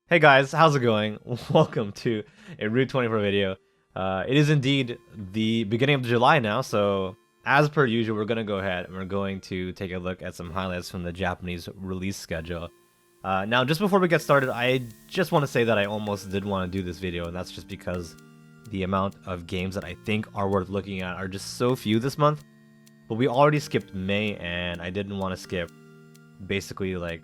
Hey guys, how's it going? Welcome to a Route 24 video. It is indeed the beginning of July now, so as per usual, we're going to go ahead and we're going to take a look at some highlights from the Japanese release schedule. Now, just before we get started, I just want to say that I almost did want to do this video, and that's just because the amount of games that I think are worth looking at are just so few this month. But we already skipped May, and I didn't want to skip basically like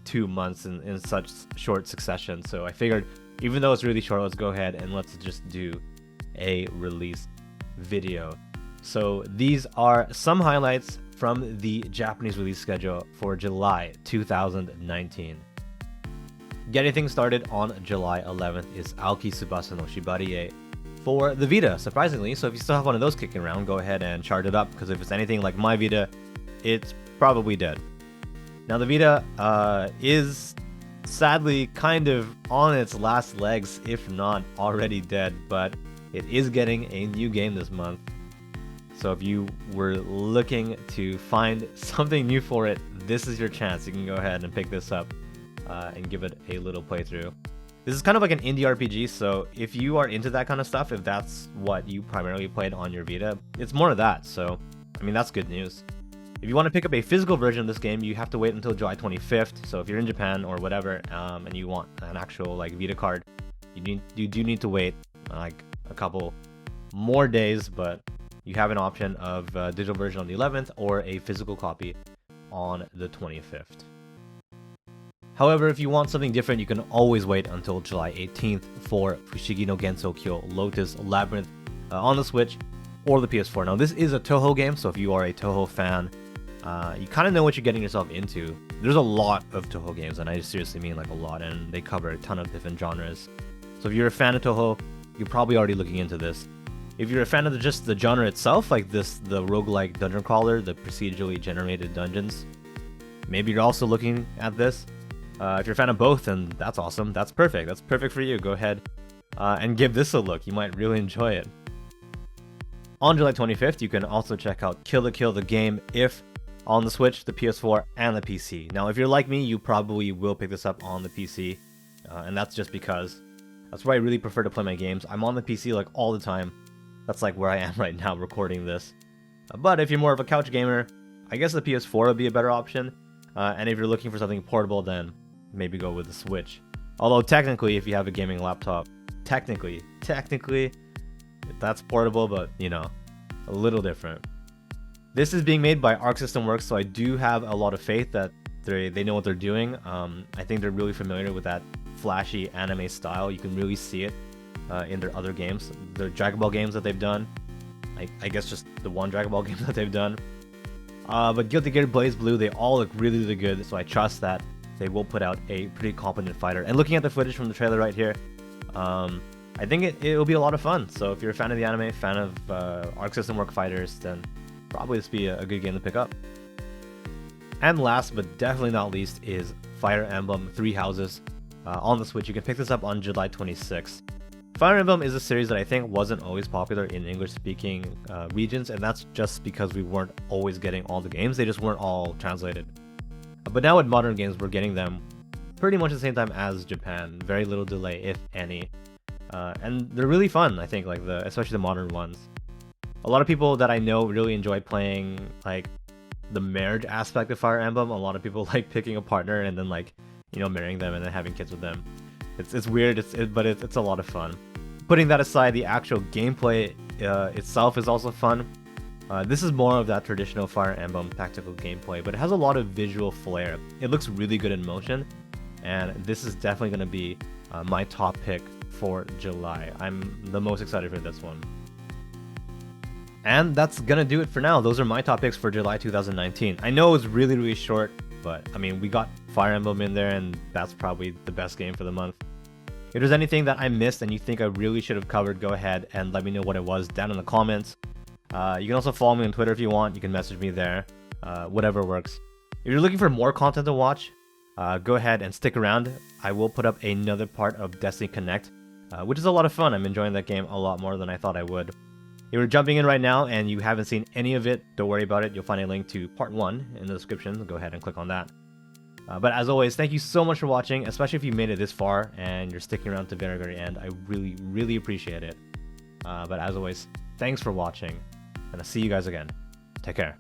2 months in such short succession. So I figured, even though it's really short, let's go ahead and let's just do a release video. So these are some highlights from the Japanese release schedule for July 2019. Getting things started on July 11th is Alkie Tsubasa no Shibari for the Vita, surprisingly. So if you still have one of those kicking around, go ahead and chart it up, because if it's anything like my Vita, it's probably dead. Now, the Vita is sadly kind of on its last legs, if not already dead, but it is getting a new game this month. So if you were looking to find something new for it, this is your chance. You can go ahead and pick this up and give it a little playthrough. This is kind of like an indie RPG, so if you are into that kind of stuff, if that's what you primarily played on your Vita, it's more of that. So, I mean, that's good news. If you want to pick up a physical version of this game, you have to wait until July 25th. So if you're in Japan or whatever, and you want an actual like Vita card, you do need to wait like a couple more days, but you have an option of a digital version on the 11th or a physical copy on the 25th. However, if you want something different, you can always wait until July 18th for Sugino Gensokyo, Lotus, Labyrinth on the Switch or the PS4. Now, this is a Toho game, so if you are a Toho fan, you kind of know what you're getting yourself into. There's a lot of Toho games, and I seriously mean like a lot, and they cover a ton of different genres. So if you're a fan of Toho, you're probably already looking into this. If you're a fan of just the genre itself, like the roguelike dungeon crawler, the procedurally generated dungeons, maybe you're also looking at this. If you're a fan of both, then that's awesome. That's perfect. That's perfect for you. Go ahead and give this a look. You might really enjoy it. On July 25th, you can also check out Kill la Kill the game if on the Switch, the PS4, and the PC. Now, if you're like me, you probably will pick this up on the PC, and that's just because that's where I really prefer to play my games. I'm on the PC like all the time. That's like where I am right now recording this. But if you're more of a couch gamer, I guess the PS4 would be a better option. And if you're looking for something portable, then maybe go with the Switch. Although technically, if you have a gaming laptop, technically, that's portable, but a little different. This is being made by Arc System Works, so I do have a lot of faith that they know what they're doing. I think they're really familiar with that flashy anime style. You can really see it in their other games. The Dragon Ball games that they've done. I guess just the one Dragon Ball game that they've done. But Guilty Gear, Blaze Blue, they all look really, really good, so I trust that they will put out a pretty competent fighter. And looking at the footage from the trailer right here, I think it'll be a lot of fun. So if you're a fan of the anime, fan of Arc System Works fighters, then probably this be a good game to pick up. And last but definitely not least is Fire Emblem Three Houses on the Switch. You can pick this up on July 26th. Fire Emblem is a series that I think wasn't always popular in English-speaking regions, and that's just because we weren't always getting all the games. They just weren't all translated. But now with modern games, we're getting them pretty much at the same time as Japan. Very little delay, if any. And they're really fun, I think, especially the modern ones. A lot of people that I know really enjoy playing like the marriage aspect of Fire Emblem. A lot of people like picking a partner and then marrying them and then having kids with them. It's weird, but it's a lot of fun. Putting that aside, the actual gameplay itself is also fun. This is more of that traditional Fire Emblem tactical gameplay, but it has a lot of visual flair. It looks really good in motion, and this is definitely going to be my top pick for July. I'm the most excited for this one. And that's gonna do it for now. Those are my top picks for July 2019. I know it was really, really short, but I mean, we got Fire Emblem in there, and that's probably the best game for the month. If there's anything that I missed and you think I really should have covered, go ahead and let me know what it was down in the comments. You can also follow me on Twitter if you want. You can message me there, whatever works. If you're looking for more content to watch, go ahead and stick around. I will put up another part of Destiny Connect, which is a lot of fun. I'm enjoying that game a lot more than I thought I would. If you're jumping in right now and you haven't seen any of it, don't worry about it. You'll find a link to part 1 in the description. Go ahead and click on that. But as always, thank you so much for watching, especially if you made it this far and you're sticking around to the very, very end. I really, really appreciate it. But as always, thanks for watching, and I'll see you guys again. Take care.